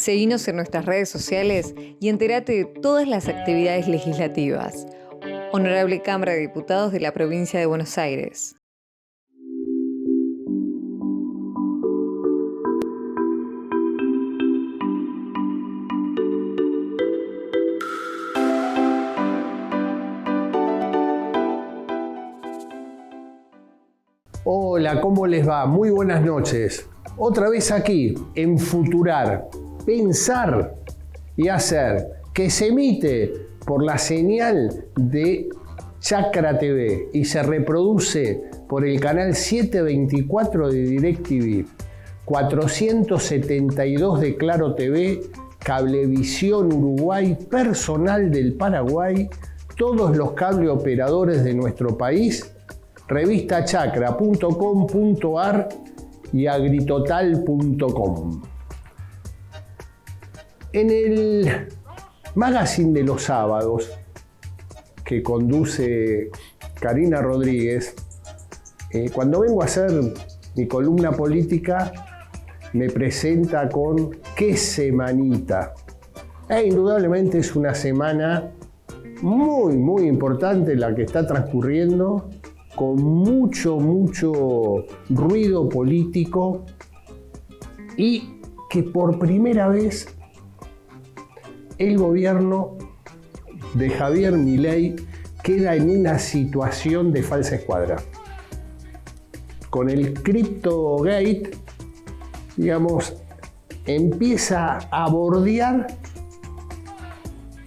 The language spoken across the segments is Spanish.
Seguinos en nuestras redes sociales y entérate de todas las actividades legislativas. Honorable Cámara de Diputados de la Provincia de Buenos Aires. Hola, ¿cómo les va? Muy buenas noches. Otra vez aquí, en Futurar, pensar y hacer, que se emite por la señal de Chacra TV y se reproduce por el canal 724 de DirecTV, 472 de Claro TV, Cablevisión Uruguay, Personal del Paraguay, todos los cable operadores de nuestro país, revistachacra.com.ar y agritotal.com. En el magazine de los sábados que conduce Karina Rodríguez, cuando vengo a hacer mi columna política, me presenta con ¿qué semanita? Indudablemente es una semana muy importante la que está transcurriendo, con mucho ruido político y que por primera vez el gobierno de Javier Milei queda en una situación de falsa escuadra. Con el CryptoGate, digamos, empieza a bordear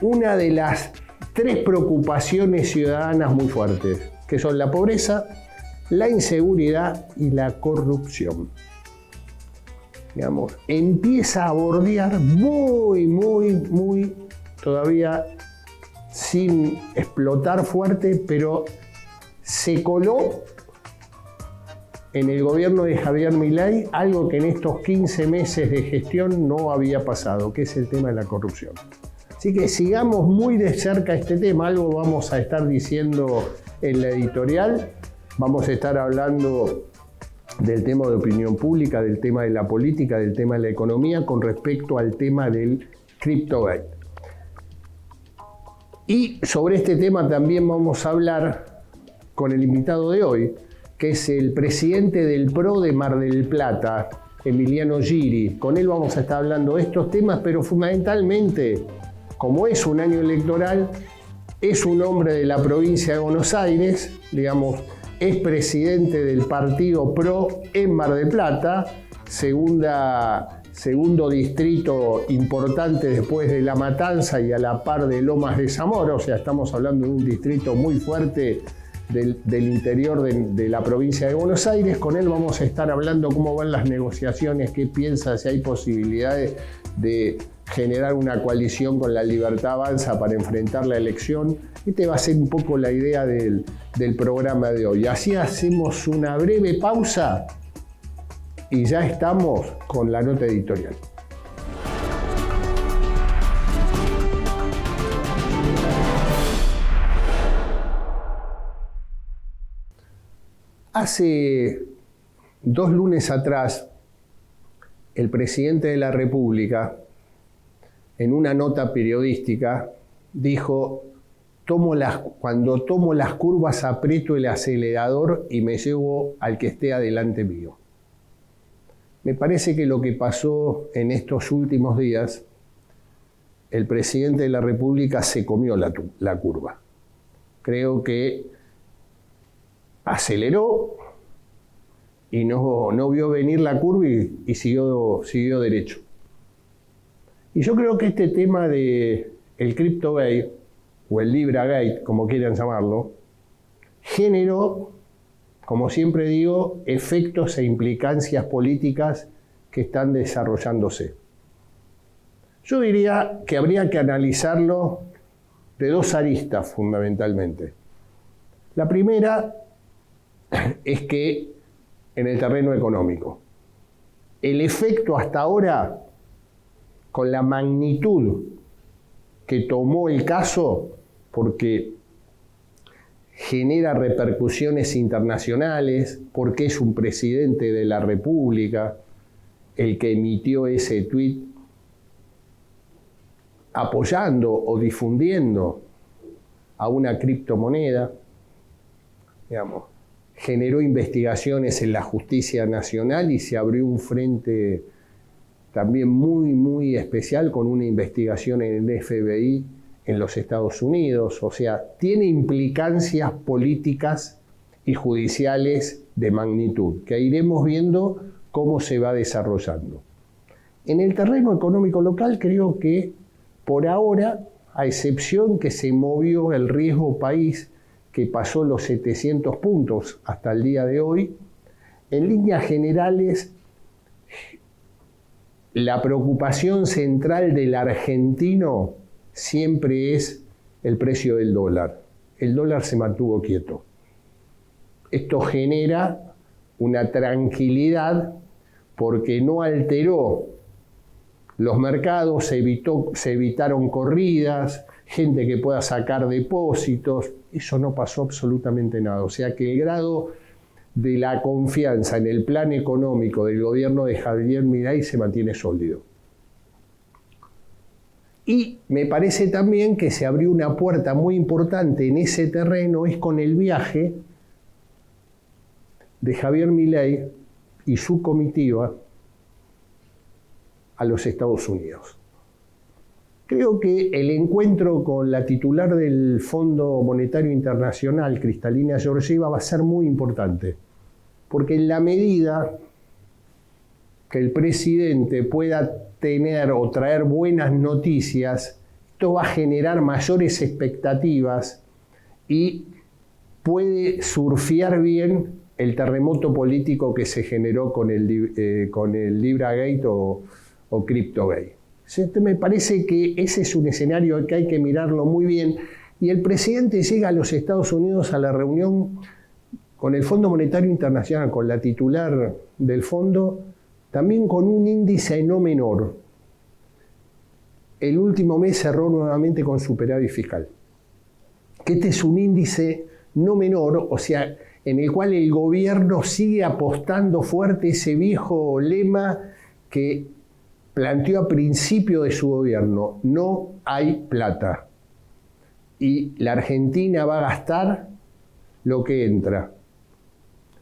una de las tres preocupaciones ciudadanas muy fuertes, que son la pobreza, la inseguridad y la corrupción. Digamos, empieza a bordear muy, todavía sin explotar fuerte, pero se coló en el gobierno de Javier Milei algo que en estos 15 meses de gestión no había pasado, que es el tema de la corrupción. Así que sigamos muy de cerca este tema, algo vamos a estar diciendo en la editorial, vamos a estar hablando del tema de opinión pública, del tema de la política, del tema de la economía con respecto al tema del CryptoGate. Y sobre este tema también vamos a hablar con el invitado de hoy, que es el presidente del PRO de Mar del Plata, Emiliano Giri. Con él vamos a estar hablando de estos temas, pero fundamentalmente, como es un año electoral, es un hombre de la provincia de Buenos Aires, digamos, es presidente del partido PRO en Mar del Plata, segundo distrito importante después de La Matanza y a la par de Lomas de Zamora, o sea, estamos hablando de un distrito muy fuerte del interior de la provincia de Buenos Aires. Con él vamos a estar hablando cómo van las negociaciones, qué piensa, si hay posibilidades de generar una coalición con La Libertad Avanza para enfrentar la elección. Esta va a ser un poco la idea del programa de hoy. Así hacemos una breve pausa y ya estamos con la nota editorial. Hace 2 lunes atrás, el presidente de la República, en una nota periodística, dijo: cuando tomo las curvas aprieto el acelerador y me llevo al que esté adelante mío. Me parece que lo que pasó en estos últimos días, el presidente de la República se comió la curva. Creo que aceleró y no vio venir la curva y siguió derecho. Y yo creo que este tema del CryptoGate, o el LibraGate, como quieran llamarlo, generó, como siempre digo, efectos e implicancias políticas que están desarrollándose. Yo diría que habría que analizarlo de 2 aristas fundamentalmente. La primera es que en el terreno económico, el efecto hasta ahora, con la magnitud que tomó el caso, porque genera repercusiones internacionales, porque es un presidente de la República el que emitió ese tuit, apoyando o difundiendo a una criptomoneda, digamos, generó investigaciones en la justicia nacional y se abrió un frente también muy especial con una investigación en el FBI en los Estados Unidos. O sea, tiene implicancias políticas y judiciales de magnitud, que iremos viendo cómo se va desarrollando. En el terreno económico local creo que por ahora, a excepción que se movió el riesgo país, que pasó los 700 puntos hasta el día de hoy, en líneas generales, la preocupación central del argentino siempre es el precio del dólar. El dólar se mantuvo quieto. Esto genera una tranquilidad porque no alteró los mercados, se evitaron corridas, gente que pueda sacar depósitos. Eso no pasó absolutamente nada. O sea que el grado de la confianza en el plan económico del gobierno de Javier Milei se mantiene sólido. Y me parece también que se abrió una puerta muy importante en ese terreno, es con el viaje de Javier Milei y su comitiva a los Estados Unidos. Creo que el encuentro con la titular del Fondo Monetario Internacional, Kristalina Georgieva, va a ser muy importante, porque en la medida que el presidente pueda tener o traer buenas noticias, esto va a generar mayores expectativas y puede surfear bien el terremoto político que se generó con el Libragate o CryptoGate. Me parece que ese es un escenario que hay que mirarlo muy bien. Y el presidente llega a los Estados Unidos a la reunión con el Fondo Monetario Internacional, con la titular del fondo, también con un índice no menor. El último mes cerró nuevamente con superávit fiscal. Que este es un índice no menor, o sea, en el cual el gobierno sigue apostando fuerte ese viejo lema que planteó a principio de su gobierno: no hay plata. Y la Argentina va a gastar lo que entra.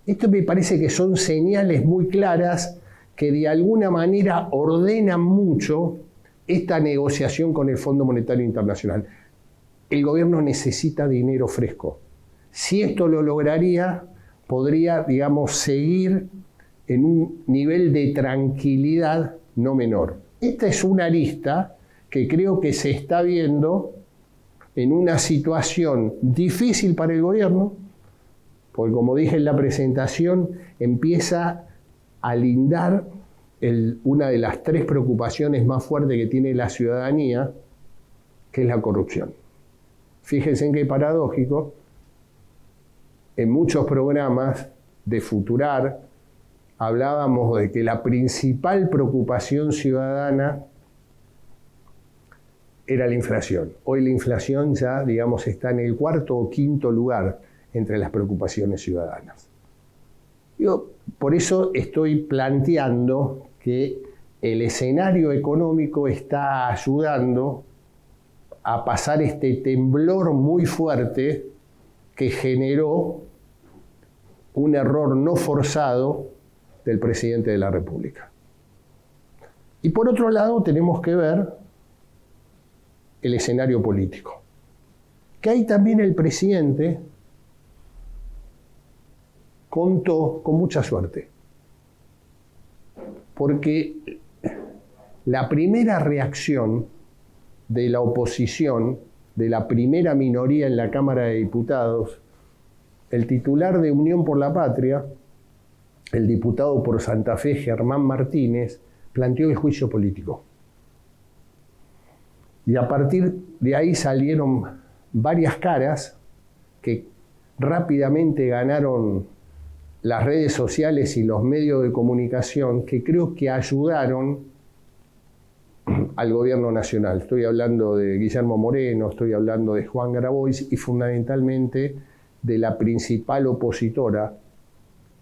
Esto me parece que son señales muy claras que de alguna manera ordenan mucho esta negociación con el Fondo Monetario Internacional. El gobierno necesita dinero fresco. Si esto lo lograría, podría, digamos, seguir en un nivel de tranquilidad no menor. Esta es una arista que creo que se está viendo en una situación difícil para el gobierno, porque como dije en la presentación, empieza a lindar una de las tres preocupaciones más fuertes que tiene la ciudadanía, que es la corrupción. Fíjense en qué paradójico, en muchos programas de Futurar hablábamos de que la principal preocupación ciudadana era la inflación. Hoy la inflación ya, digamos, está en el cuarto o quinto lugar entre las preocupaciones ciudadanas. Yo por eso estoy planteando que el escenario económico está ayudando a pasar este temblor muy fuerte que generó un error no forzado del presidente de la República. Y por otro lado tenemos que ver el escenario político, que ahí también el presidente contó con mucha suerte, porque la primera reacción de la oposición, de la primera minoría en la Cámara de Diputados, el titular de Unión por la Patria, el diputado por Santa Fe, Germán Martínez, planteó el juicio político. Y a partir de ahí salieron varias caras que rápidamente ganaron las redes sociales y los medios de comunicación, que creo que ayudaron al gobierno nacional. Estoy hablando de Guillermo Moreno, estoy hablando de Juan Grabois y fundamentalmente de la principal opositora,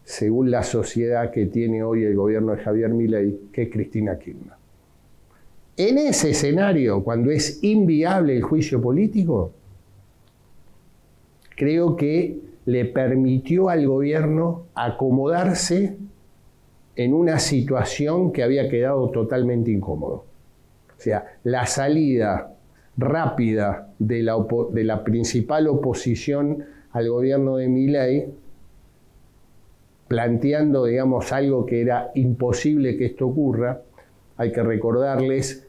según la sociedad que tiene hoy el gobierno de Javier Milei, que es Cristina Kirchner. En ese escenario, cuando es inviable el juicio político, creo que le permitió al gobierno acomodarse en una situación que había quedado totalmente incómodo. O sea, la salida rápida de la principal oposición al gobierno de Milei, planteando, digamos, algo que era imposible que esto ocurra. Hay que recordarles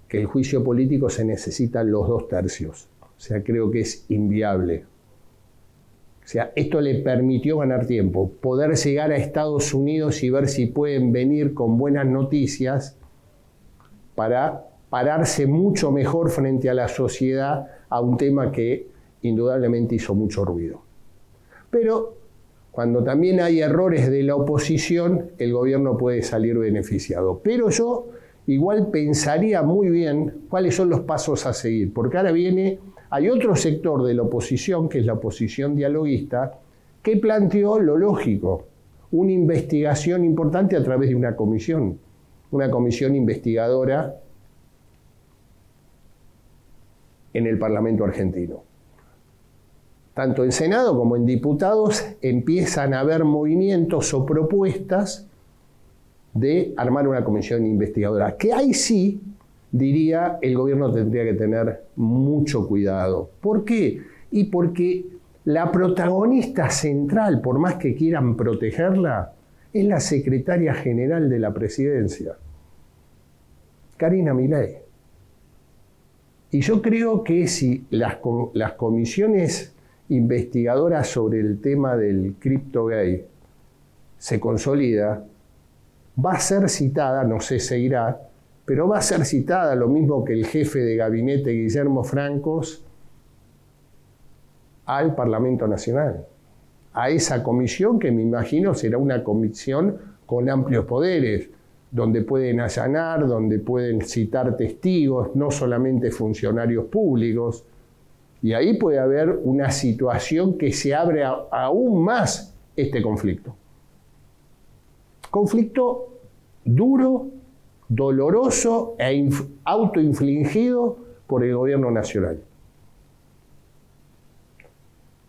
que el juicio político se necesitan los 2/3. O sea, creo que es inviable. O sea, esto le permitió ganar tiempo, poder llegar a Estados Unidos y ver si pueden venir con buenas noticias para pararse mucho mejor frente a la sociedad a un tema que indudablemente hizo mucho ruido. Pero cuando también hay errores de la oposición, el gobierno puede salir beneficiado. Pero yo igual pensaría muy bien cuáles son los pasos a seguir, porque ahora hay otro sector de la oposición, que es la oposición dialoguista, que planteó lo lógico, una investigación importante a través de una comisión investigadora en el Parlamento argentino. Tanto en Senado como en diputados empiezan a haber movimientos o propuestas de armar una comisión investigadora, que ahí sí, diría, el gobierno tendría que tener mucho cuidado. ¿Por qué? Y porque la protagonista central, por más que quieran protegerla, es la secretaria general de la presidencia, Karina Milei. Y yo creo que si las comisiones investigadoras sobre el tema del CryptoGate se consolida, va a ser citada, no sé si irá, pero va a ser citada lo mismo que el jefe de gabinete Guillermo Francos al Parlamento Nacional, a esa comisión que me imagino será una comisión con amplios poderes, donde pueden allanar, donde pueden citar testigos, no solamente funcionarios públicos, y ahí puede haber una situación que se abre aún más este conflicto. Conflicto duro, doloroso e autoinfligido por el gobierno nacional.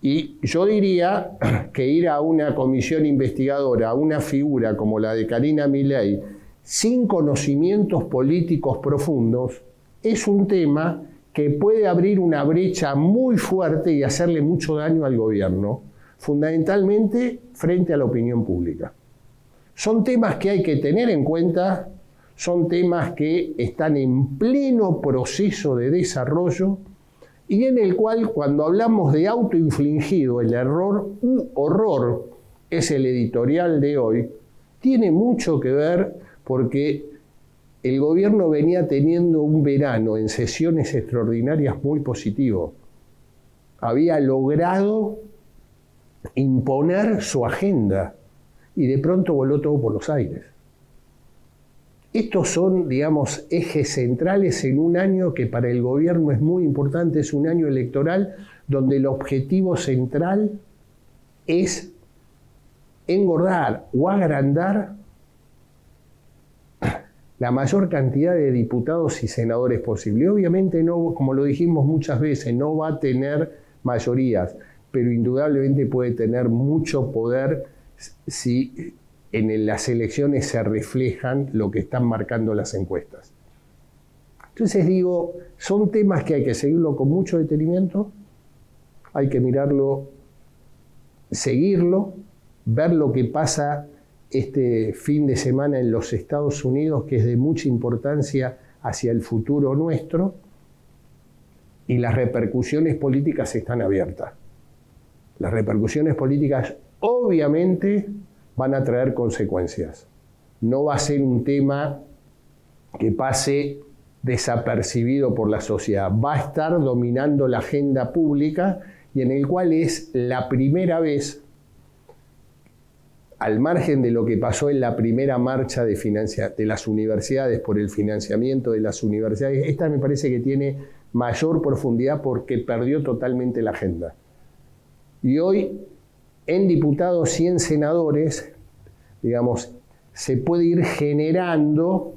Y yo diría que ir a una comisión investigadora, a una figura como la de Karina Milei, sin conocimientos políticos profundos, es un tema que puede abrir una brecha muy fuerte y hacerle mucho daño al gobierno, fundamentalmente frente a la opinión pública. Son temas que hay que tener en cuenta, son temas que están en pleno proceso de desarrollo y en el cual, cuando hablamos de autoinfligido, el error u horror es el editorial de hoy, tiene mucho que ver porque el gobierno venía teniendo un verano en sesiones extraordinarias muy positivo. Había logrado imponer su agenda y de pronto voló todo por los aires. Estos son, digamos, ejes centrales en un año que para el gobierno es muy importante, es un año electoral donde el objetivo central es engordar o agrandar la mayor cantidad de diputados y senadores posible. Obviamente, no, como lo dijimos muchas veces, no va a tener mayorías, pero indudablemente puede tener mucho poder si en las elecciones se reflejan lo que están marcando las encuestas. Entonces digo, son temas que hay que seguirlo con mucho detenimiento, hay que mirarlo, seguirlo, ver lo que pasa este fin de semana en los Estados Unidos, que es de mucha importancia hacia el futuro nuestro, y las repercusiones políticas están abiertas. Las repercusiones políticas obviamente van a traer consecuencias. No va a ser un tema que pase desapercibido por la sociedad. Va a estar dominando la agenda pública y en el cual es la primera vez, al margen de lo que pasó en la primera marcha de las universidades por el financiamiento de las universidades, esta me parece que tiene mayor profundidad porque perdió totalmente la agenda. Y hoy, en diputados y en senadores, digamos, se puede ir generando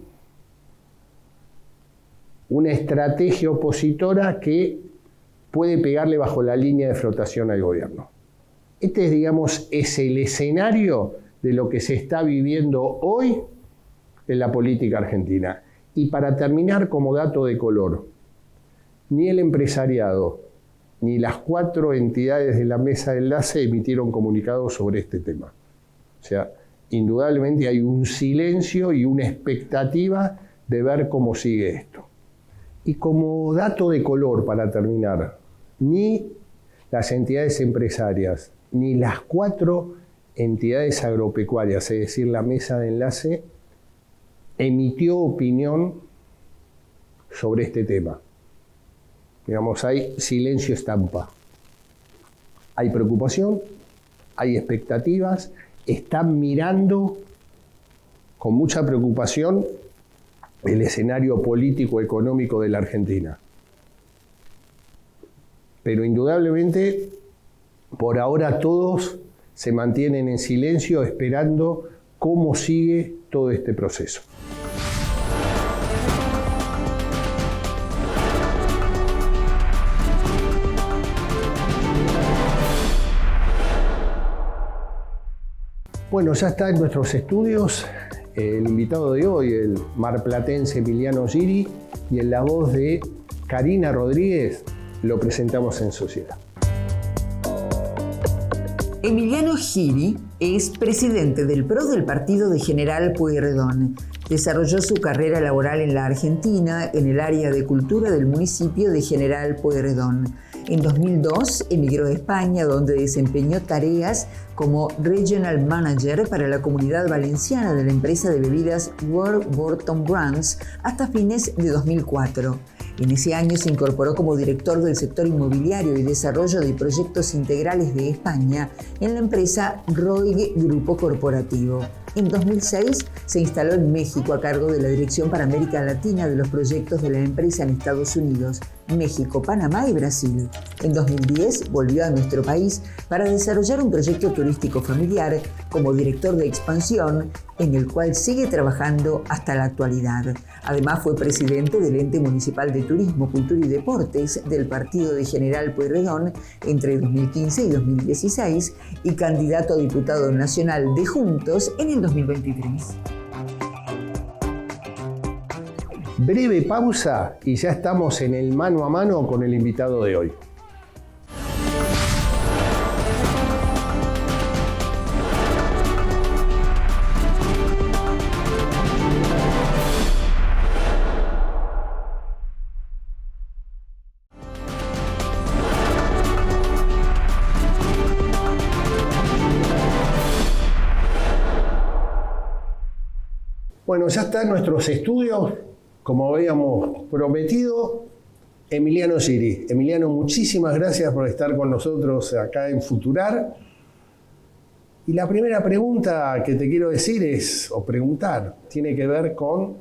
una estrategia opositora que puede pegarle bajo la línea de flotación al gobierno. Este, digamos, es el escenario de lo que se está viviendo hoy en la política argentina. Y para terminar, como dato de color, ni el empresariado ni las 4 entidades de la mesa de enlace emitieron comunicados sobre este tema. O sea, indudablemente hay un silencio y una expectativa de ver cómo sigue esto. Y como dato de color, para terminar, ni las entidades empresarias ni las 4 entidades agropecuarias, es decir, la mesa de enlace, emitió opinión sobre este tema. Digamos, hay silencio estampa. Hay preocupación, hay expectativas, están mirando con mucha preocupación el escenario político-económico de la Argentina. Pero indudablemente, por ahora todos se mantienen en silencio esperando cómo sigue todo este proceso. Bueno, ya está en nuestros estudios el invitado de hoy, el marplatense Emiliano Giri, y en la voz de Karina Rodríguez lo presentamos en sociedad. Emiliano Giri es presidente del PRO del partido de General Pueyrredón. Desarrolló su carrera laboral en la Argentina en el área de cultura del municipio de General Pueyrredón. En 2002 emigró a España, donde desempeñó tareas como Regional Manager para la comunidad valenciana de la empresa de bebidas Warburton Brands hasta fines de 2004. En ese año se incorporó como director del sector inmobiliario y desarrollo de proyectos integrales de España en la empresa Roig Grupo Corporativo. En 2006 se instaló en México a cargo de la Dirección para América Latina de los proyectos de la empresa en Estados Unidos, México, Panamá y Brasil. En 2010 volvió a nuestro país para desarrollar un proyecto turístico familiar como director de expansión, en el cual sigue trabajando hasta la actualidad. Además fue presidente del Ente Municipal de Turismo, Cultura y Deportes del partido de General Pueyrredón entre 2015 y 2016 y candidato a diputado nacional de Juntos en el 2023. Breve pausa y ya estamos en el mano a mano con el invitado de hoy. Bueno, ya está en nuestros estudios, como habíamos prometido, Emiliano Giri. Emiliano, muchísimas gracias por estar con nosotros acá en Futurar. Y la primera pregunta que te quiero decir tiene que ver con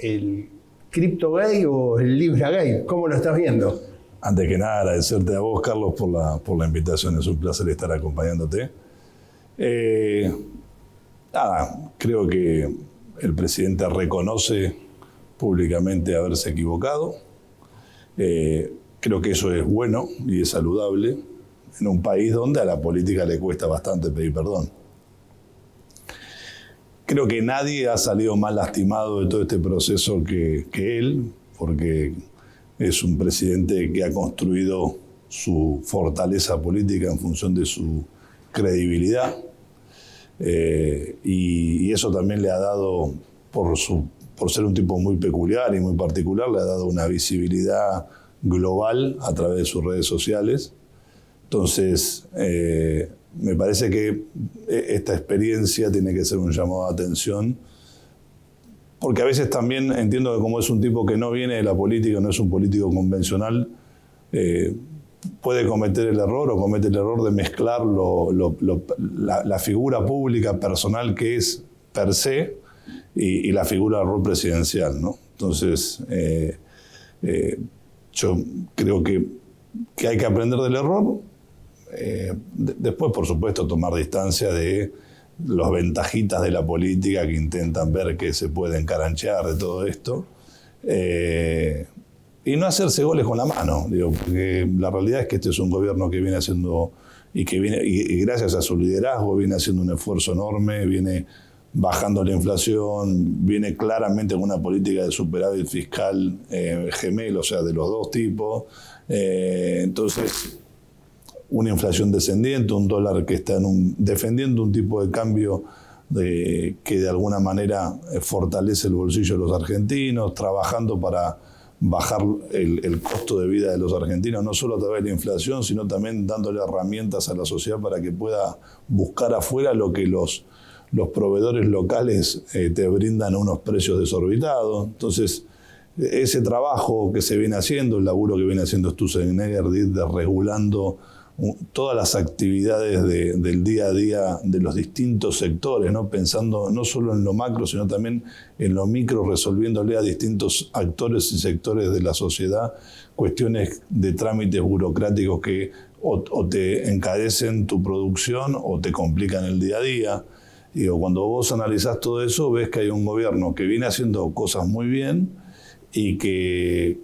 el Crypto Gay o el Libra Gay. ¿Cómo lo estás viendo? Antes que nada, agradecerte a vos, Carlos, por la invitación. Es un placer estar acompañándote. Creo que el presidente reconoce públicamente haberse equivocado. Creo que eso es bueno y es saludable en un país donde a la política le cuesta bastante pedir perdón. Creo que nadie ha salido más lastimado de todo este proceso que él, porque es un presidente que ha construido su fortaleza política en función de su credibilidad. Y eso también le ha dado, por ser un tipo muy peculiar y muy particular, le ha dado una visibilidad global a través de sus redes sociales. Entonces, me parece que esta experiencia tiene que ser un llamado de atención, porque a veces también entiendo que como es un tipo que no viene de la política, no es un político convencional, puede cometer el error o comete el error de mezclar la figura pública personal que es per se y la figura del rol presidencial, ¿no? Entonces, yo creo que hay que aprender del error. Después, por supuesto, tomar distancia de los ventajitas de la política que intentan ver que se puede encaranchear de todo esto. y no hacerse goles con la mano, digo, porque la realidad es que este es un gobierno que viene haciendo, y gracias a su liderazgo viene haciendo un esfuerzo enorme, viene bajando la inflación, viene claramente con una política de superávit fiscal gemelo, o sea, de los dos tipos. Entonces, una inflación descendiente, un dólar que está defendiendo un tipo de cambio que de alguna manera fortalece el bolsillo de los argentinos, trabajando para bajar el costo de vida de los argentinos, no solo a través de la inflación, sino también dándole herramientas a la sociedad para que pueda buscar afuera lo que los proveedores locales te brindan a unos precios desorbitados. Entonces, ese trabajo que se viene haciendo, el laburo que viene haciendo Sturzenegger de regulando todas las actividades del día a día de los distintos sectores, ¿no? Pensando no solo en lo macro, sino también en lo micro, resolviéndole a distintos actores y sectores de la sociedad cuestiones de trámites burocráticos que o te encarecen tu producción o te complican el día a día. Digo, cuando vos analizás todo eso, ves que hay un gobierno que viene haciendo cosas muy bien y que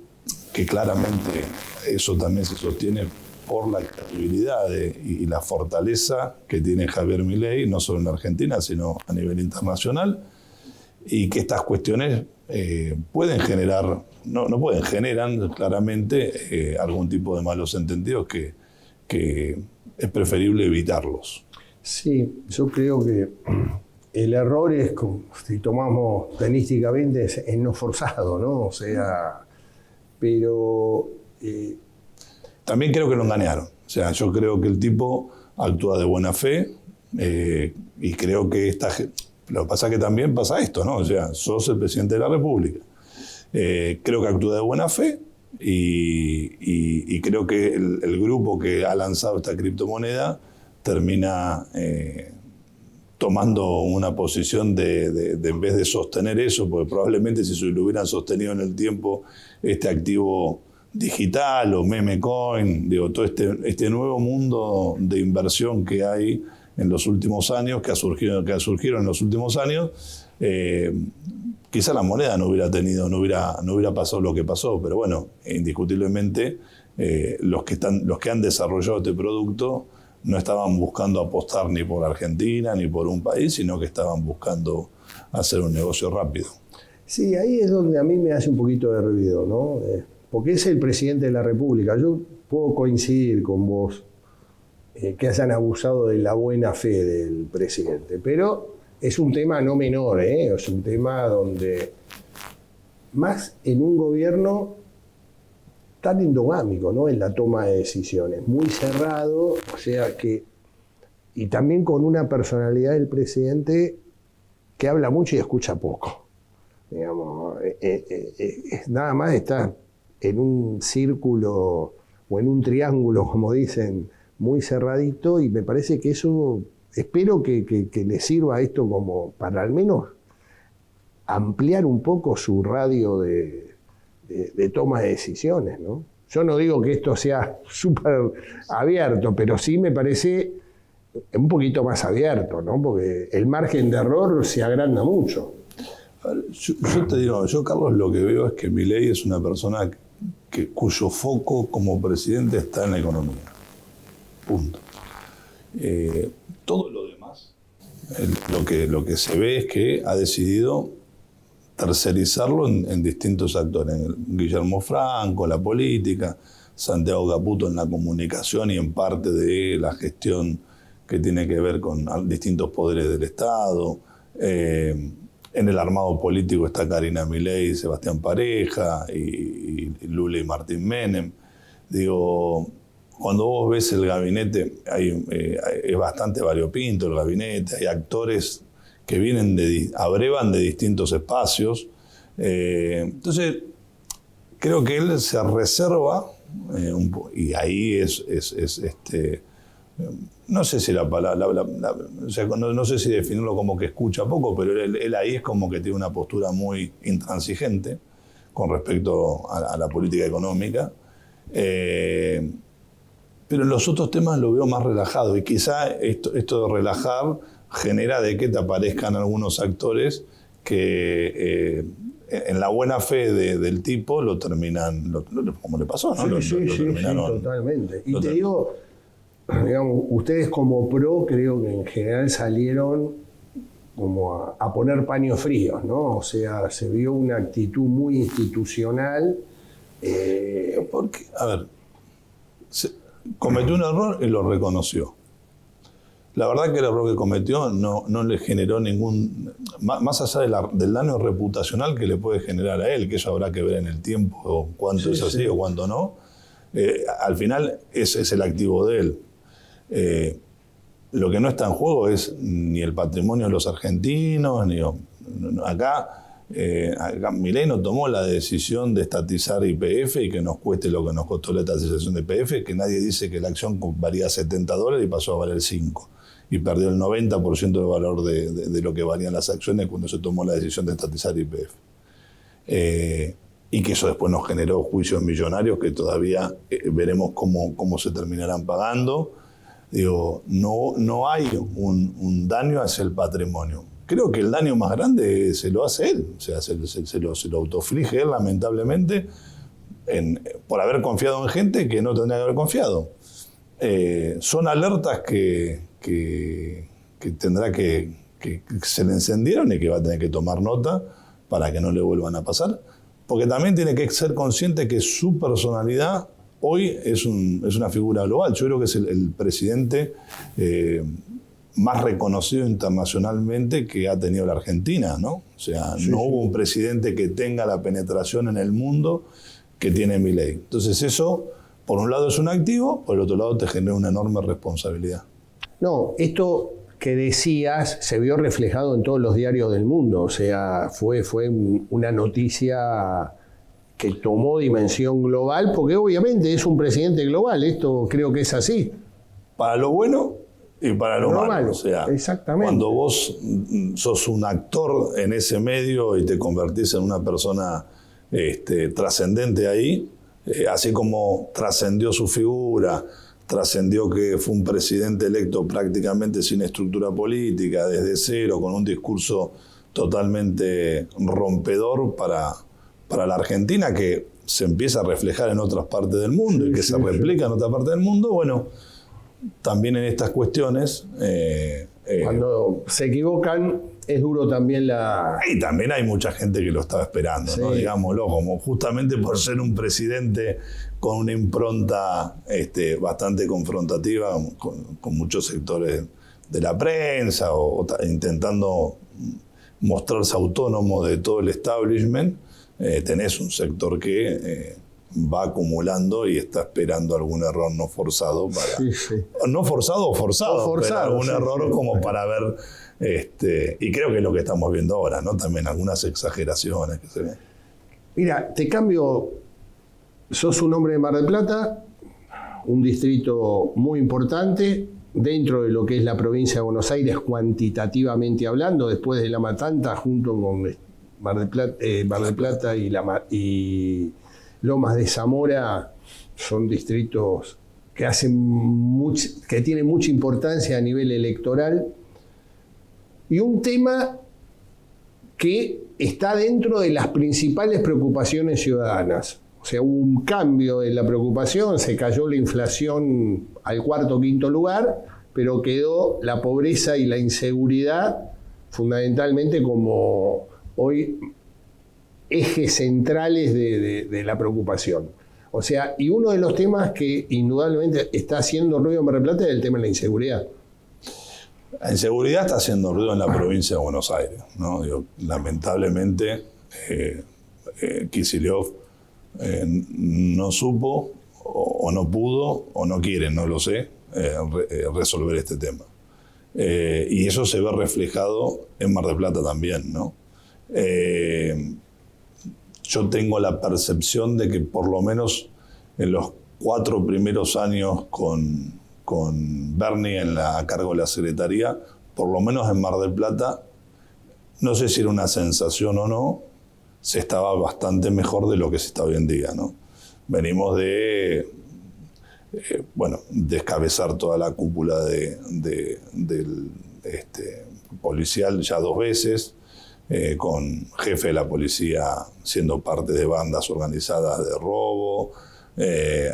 claramente eso también se sostiene por la credibilidad y la fortaleza que tiene Javier Milei, no solo en la Argentina, sino a nivel internacional, y que estas cuestiones pueden generar, generan claramente algún tipo de malos entendidos que es preferible evitarlos. Sí, yo creo que el error es, si tomamos tenísticamente, es no forzado, ¿no? O sea, pero... También creo que lo engañaron. O sea, yo creo que el tipo actúa de buena fe y creo que lo que pasa es que también pasa esto, ¿no? O sea, sos el presidente de la República. Creo que actúa de buena fe y creo que el grupo que ha lanzado esta criptomoneda termina tomando una posición de en vez de sostener eso, porque probablemente si se lo hubieran sostenido en el tiempo este activo digital o meme coin, digo, todo este nuevo mundo de inversión que hay en los últimos años, que ha surgido en los últimos años, quizá la moneda no hubiera pasado lo que pasó, pero bueno, indiscutiblemente los que han desarrollado este producto no estaban buscando apostar ni por Argentina ni por un país, sino que estaban buscando hacer un negocio rápido. Sí, ahí es donde a mí me hace un poquito de ruido, ¿no? Porque es el presidente de la República. Yo puedo coincidir con vos que hayan abusado de la buena fe del presidente, pero es un tema no menor, es un tema donde, más en un gobierno tan endogámico, ¿no? En la toma de decisiones, muy cerrado, o sea que, y también con una personalidad del presidente que habla mucho y escucha poco. Digamos, nada más está en un círculo o en un triángulo, como dicen, muy cerradito, y me parece que eso, espero que le sirva a esto como para al menos ampliar un poco su radio de toma de decisiones, ¿no? Yo no digo que esto sea súper abierto, pero sí me parece un poquito más abierto, ¿no? Porque el margen de error se agranda mucho. Yo te digo, Carlos, lo que veo es que Milei es una persona cuyo foco como presidente está en la economía. Punto. Todo lo demás, lo que se ve es que ha decidido tercerizarlo en distintos actores. Guillermo Franco, la política, Santiago Caputo en la comunicación y en parte de la gestión que tiene que ver con distintos poderes del Estado. En el armado político está Karina Milei, Sebastián Pareja y Lula y Martín Menem. Digo, cuando vos ves el gabinete, es bastante variopinto el gabinete, hay actores que abrevan de distintos espacios. Entonces, creo que él se reserva, y ahí no sé si la palabra, o sea, no sé si definirlo como que escucha poco, pero él ahí es como que tiene una postura muy intransigente con respecto a la política económica. Pero en los otros temas lo veo más relajado, y quizá esto de relajar genera de que te aparezcan algunos actores que en la buena fe del tipo lo terminan, como le pasó, ¿no? Sí, totalmente. Y te digo, digamos, ustedes como PRO creo que en general salieron como a poner paños fríos, ¿no? O sea, se vio una actitud muy institucional. Porque, a ver, cometió un error y lo reconoció. La verdad que el error que cometió no le generó ningún... Más allá del daño reputacional que le puede generar a él, que eso habrá que ver en el tiempo cuánto es así o cuánto no, al final ese es el activo de él. Lo que no está en juego es ni el patrimonio de los argentinos, ni... Acá Milei no tomó la decisión de estatizar YPF y que nos cueste lo que nos costó la estatización de YPF, que nadie dice que la acción valía $70 y pasó a valer 5. Y perdió el 90% del valor de lo que valían las acciones cuando se tomó la decisión de estatizar YPF. Y que eso después nos generó juicios millonarios que todavía veremos cómo se terminarán pagando. Digo, no hay un daño hacia el patrimonio. Creo que el daño más grande se lo hace él, o sea, se lo autoflige él, lamentablemente, por haber confiado en gente que no tendría que haber confiado. Son alertas que tendrá que se le encendieron y que va a tener que tomar nota para que no le vuelvan a pasar, porque también tiene que ser consciente que su personalidad hoy es una figura global. Yo creo que es el presidente más reconocido internacionalmente que ha tenido la Argentina, ¿no? O sea, no hubo un presidente que tenga la penetración en el mundo que tiene Milei. Entonces eso, por un lado es un activo, por el otro lado te genera una enorme responsabilidad. No, esto que decías se vio reflejado en todos los diarios del mundo, o sea, fue una noticia que tomó dimensión global, porque obviamente es un presidente global, esto creo que es así. Para lo bueno y para lo malo. O sea, exactamente. Cuando vos sos un actor en ese medio y te convertís en una persona trascendente ahí, así como trascendió su figura, trascendió que fue un presidente electo prácticamente sin estructura política, desde cero, con un discurso totalmente rompedor para la Argentina, que se empieza a reflejar en otras partes del mundo y que se replica en otras partes del mundo. Bueno, también en estas cuestiones... cuando se equivocan, es duro también la... Y también hay mucha gente que lo estaba esperando, ¿no? Digámoslo, como justamente por ser un presidente con una impronta bastante confrontativa con muchos sectores de la prensa o intentando mostrarse autónomo de todo el establishment, tenés un sector que va acumulando y está esperando algún error no forzado para... No forzado o forzado, pero algún error como para ver... y creo que es lo que estamos viendo ahora, ¿no? También algunas exageraciones que se ven. Mira, te cambio. Sos un hombre de Mar del Plata, un distrito muy importante dentro de lo que es la provincia de Buenos Aires, cuantitativamente hablando, después de La Matanza, junto con Mar del Plata y Lomas de Zamora, son distritos que que tienen mucha importancia a nivel electoral. Y un tema que está dentro de las principales preocupaciones ciudadanas. O sea, hubo un cambio en la preocupación, se cayó la inflación al cuarto o quinto lugar, pero quedó la pobreza y la inseguridad fundamentalmente como hoy ejes centrales de la preocupación. O sea, y uno de los temas que indudablemente está haciendo ruido en Mar del Plata es el tema de la inseguridad. La inseguridad está haciendo ruido en la provincia de Buenos Aires, ¿no? Lamentablemente, Kicillof no supo, o no pudo, o no quiere, no lo sé, resolver este tema. Y eso se ve reflejado en Mar del Plata también, ¿no? Yo tengo la percepción de que por lo menos en los 4 primeros años con Bernie a cargo de la Secretaría, por lo menos en Mar del Plata, no sé si era una sensación o no, se estaba bastante mejor de lo que se está hoy en día, ¿no? Venimos de descabezar toda la cúpula del policial ya 2 veces, con jefe de la policía siendo parte de bandas organizadas de robo,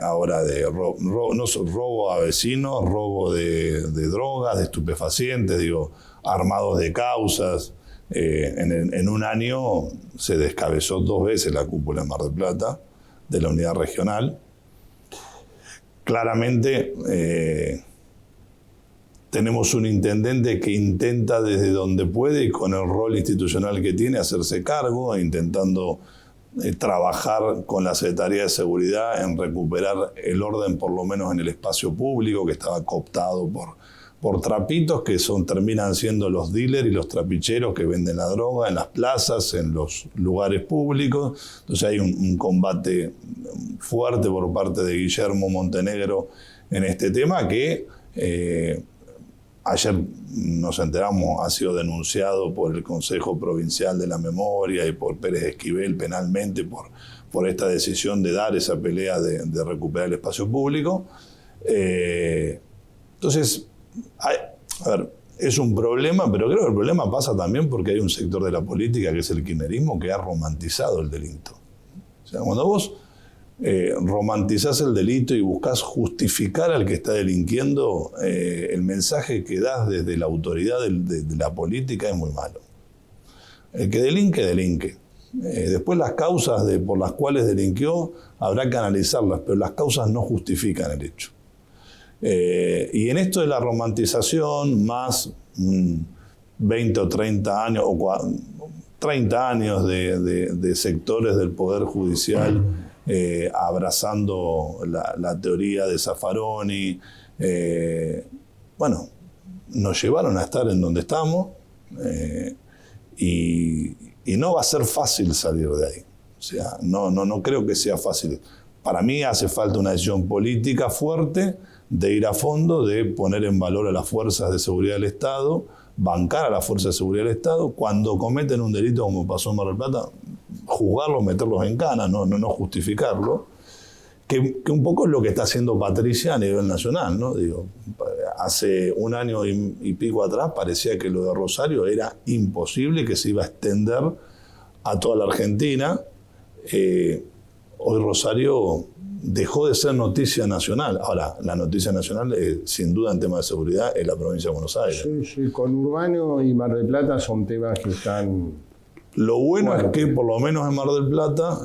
ahora de robo a vecinos, robo de drogas, de estupefacientes, digo, armados de causas. En un año se descabezó 2 veces la cúpula en Mar del Plata de la unidad regional. Claramente tenemos un intendente que intenta desde donde puede y con el rol institucional que tiene hacerse cargo, intentando trabajar con la Secretaría de Seguridad en recuperar el orden por lo menos en el espacio público que estaba cooptado por trapitos que terminan siendo los dealers y los trapicheros que venden la droga en las plazas, en los lugares públicos. Entonces hay un combate fuerte por parte de Guillermo Montenegro en este tema que ayer nos enteramos ha sido denunciado por el Consejo Provincial de la Memoria y por Pérez Esquivel penalmente por esta decisión de dar esa pelea de recuperar el espacio público. Entonces, a ver, es un problema, pero creo que el problema pasa también porque hay un sector de la política, que es el kirchnerismo, que ha romantizado el delito. O sea, cuando vos romantizás el delito y buscás justificar al que está delinquiendo, el mensaje que das desde la autoridad de la política es muy malo. El que delinque, delinque. Después las causas por las cuales delinquió habrá que analizarlas, pero las causas no justifican el hecho. Y en esto de la romantización, más 20 o 30 años, o 30 años de sectores del Poder Judicial abrazando la teoría de Zaffaroni, bueno, nos llevaron a estar en donde estamos y no va a ser fácil salir de ahí. O sea, no creo que sea fácil. Para mí hace falta una decisión política fuerte de ir a fondo, de poner en valor a las fuerzas de seguridad del Estado, bancar a las fuerzas de seguridad del Estado, cuando cometen un delito como pasó en Mar del Plata, juzgarlos, meterlos en cana, no justificarlo, que un poco es lo que está haciendo Patricia a nivel nacional, ¿no? Digo, hace un año y pico atrás parecía que lo de Rosario era imposible, que se iba a extender a toda la Argentina. Hoy Rosario dejó de ser noticia nacional. Ahora, la noticia nacional, sin duda en tema de seguridad, es la provincia de Buenos Aires. Sí, Conurbano y Mar del Plata son temas que están... Lo bueno es que, por lo menos en Mar del Plata,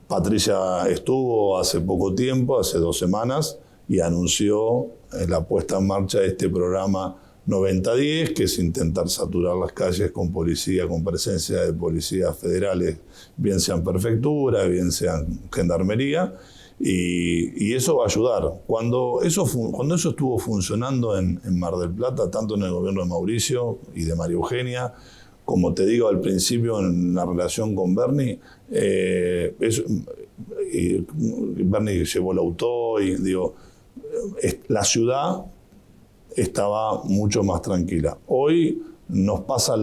Patricia estuvo hace poco tiempo, hace 2 semanas, y anunció la puesta en marcha de este programa 9010, que es intentar saturar las calles con policía, con presencia de policías federales, bien sean prefectura, bien sean gendarmería, y eso va a ayudar. Cuando eso estuvo funcionando en Mar del Plata, tanto en el gobierno de Mauricio y de María Eugenia, como te digo al principio en la relación con Bernie, Bernie llevó el auto y digo, la ciudad estaba mucho más tranquila. Hoy nos pasa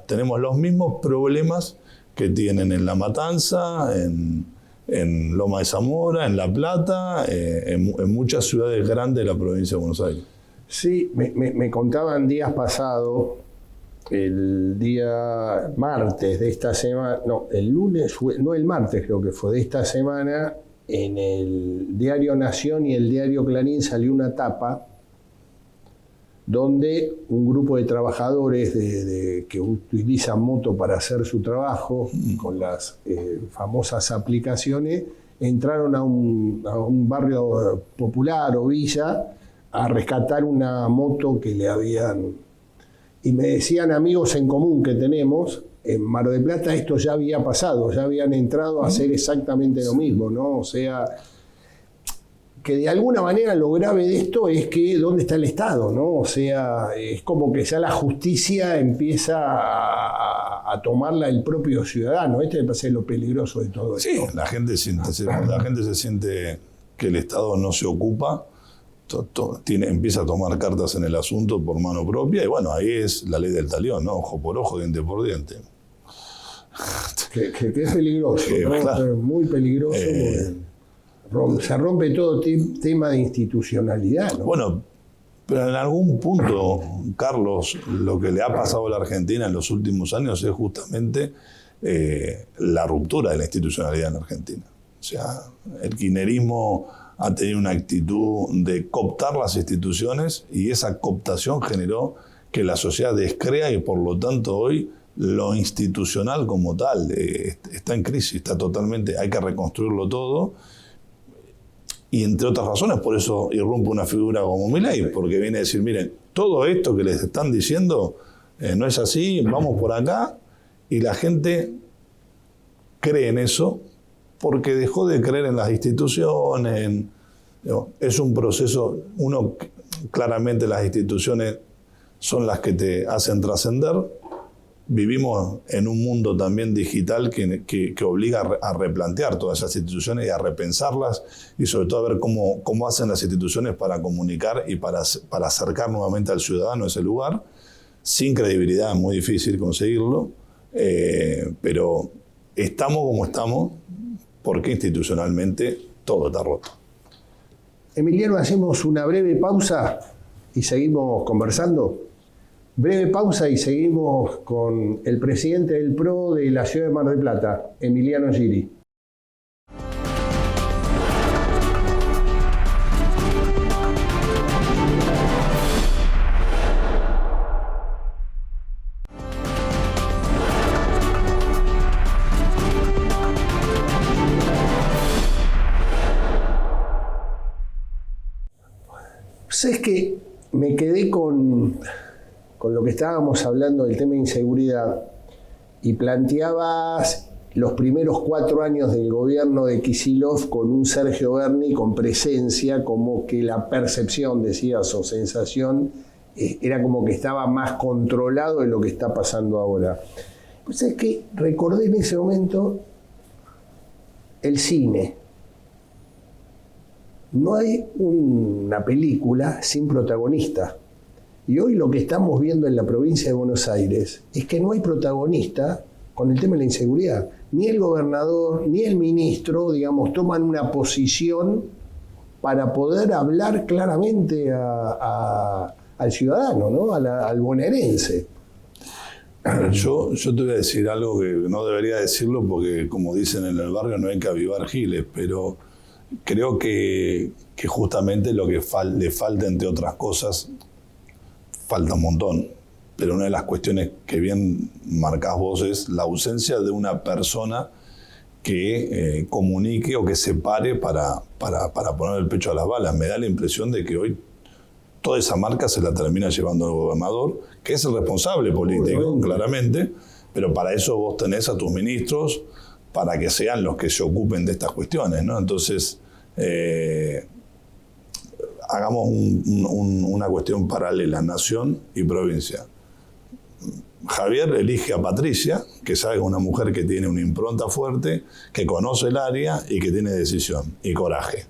tenemos los mismos problemas que tienen en La Matanza, en Loma de Zamora, en La Plata, en muchas ciudades grandes de la provincia de Buenos Aires. Sí, me contaban días pasados, el día martes de esta semana, no, el lunes, no el martes creo que fue de esta semana, en el diario Nación y el diario Clarín salió una tapa donde un grupo de trabajadores que utilizan moto para hacer su trabajo, con las famosas aplicaciones, entraron a un barrio popular o villa a rescatar una moto que le habían... Y me decían amigos en común que tenemos, en Mar del Plata esto ya había pasado, ya habían entrado a hacer exactamente lo mismo, ¿no? O sea, que de alguna manera lo grave de esto es que ¿dónde está el Estado, no? O sea, es como que ya la justicia empieza a tomarla el propio ciudadano. Este me parece lo peligroso de todo esto. Sí, la gente se siente que el Estado no se ocupa, empieza a tomar cartas en el asunto por mano propia, y bueno, ahí es la ley del talión, ¿no? Ojo por ojo, diente por diente. Que es peligroso, ¿no? Claro. Muy peligroso, porque se rompe todo tema de institucionalidad, ¿no? Bueno, Pero en algún punto, Carlos, lo que le ha pasado a la Argentina en los últimos años es justamente la ruptura de la institucionalidad en la Argentina. O sea, el kirchnerismo ha tenido una actitud de cooptar las instituciones y esa cooptación generó que la sociedad descrea y por lo tanto hoy lo institucional como tal está en crisis, está totalmente, hay que reconstruirlo todo. Y entre otras razones, por eso irrumpe una figura como Milei, porque viene a decir, miren, todo esto que les están diciendo no es así, vamos por acá, y la gente cree en eso porque dejó de creer en las instituciones. Es un proceso, claramente las instituciones son las que te hacen trascender. Vivimos en un mundo también digital que obliga a replantear todas esas instituciones y a repensarlas y sobre todo a ver cómo hacen las instituciones para comunicar y para acercar nuevamente al ciudadano a ese lugar. Sin credibilidad es muy difícil conseguirlo, pero estamos como estamos porque institucionalmente todo está roto. Emiliano, hacemos una breve pausa y seguimos conversando. Breve pausa y seguimos con el presidente del PRO de la ciudad de Mar del Plata, Emiliano Giri. ¿Sabes qué? Me quedé con lo que estábamos hablando del tema de inseguridad y planteabas los primeros 4 años del gobierno de Kicillof con un Sergio Berni con presencia, como que la percepción, decías, o sensación, era como que estaba más controlado de lo que está pasando ahora. Pues es que recordé en ese momento el cine. No hay una película sin protagonista. Y hoy lo que estamos viendo en la provincia de Buenos Aires es que no hay protagonista con el tema de la inseguridad. Ni el gobernador, ni el ministro, digamos, toman una posición para poder hablar claramente al ciudadano, ¿no? Al bonaerense. Yo te voy a decir algo que no debería decirlo porque, como dicen en el barrio, no hay que avivar giles, pero creo que justamente lo que le falta, entre otras cosas, falta un montón, pero una de las cuestiones que bien marcás vos es la ausencia de una persona que comunique o que se pare para poner el pecho a las balas. Me da la impresión de que hoy toda esa marca se la termina llevando el gobernador, que es el responsable político, claramente, pero para eso vos tenés a tus ministros para que sean los que se ocupen de estas cuestiones, ¿no? Entonces, hagamos una cuestión paralela, nación y provincia. Javier elige a Patricia, que sabe que es una mujer que tiene una impronta fuerte, que conoce el área y que tiene decisión y coraje.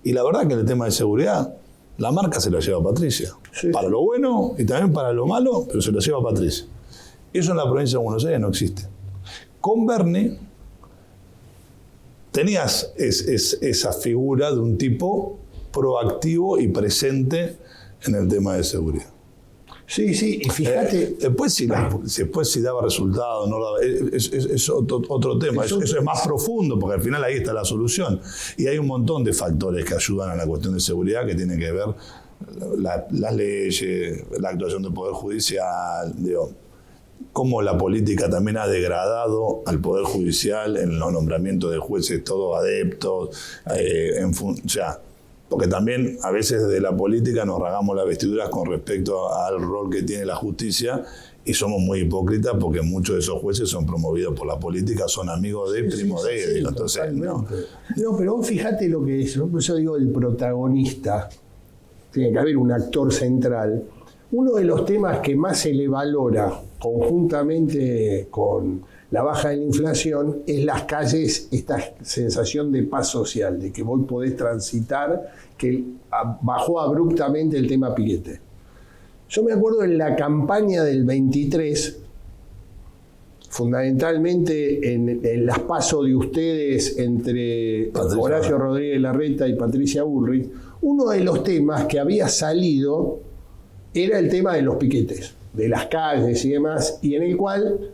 Y la verdad que en el tema de seguridad, la marca se la lleva a Patricia. Sí. Para lo bueno y también para lo malo, pero se la lleva a Patricia. Eso en la provincia de Buenos Aires no existe. Con Berni tenías esa figura de un tipo proactivo y presente en el tema de seguridad. Sí, sí, y fíjate... Después si daba resultado, no daba, es otro tema, eso es más profundo, porque al final ahí está la solución. Y hay un montón de factores que ayudan a la cuestión de seguridad que tienen que ver las leyes, la actuación del Poder Judicial, cómo la política también ha degradado al Poder Judicial en los nombramientos de jueces todos adeptos, porque también a veces desde la política nos rasgamos las vestiduras con respecto al rol que tiene la justicia y somos muy hipócritas porque muchos de esos jueces son promovidos por la política, son amigos de, primos de, entonces no, pero vos fíjate lo que es, ¿no? Por eso digo el protagonista, tiene que haber un actor central. Uno de los temas que más se le valora conjuntamente con la baja de la inflación es las calles, esta sensación de paz social, de que vos podés transitar, que bajó abruptamente el tema piquete. Yo me acuerdo en la campaña del 23, fundamentalmente en las pasos de ustedes entre Horacio Rodríguez Larreta y Patricia Bullrich, uno de los temas que había salido era el tema de los piquetes, de las calles y demás, y en el cual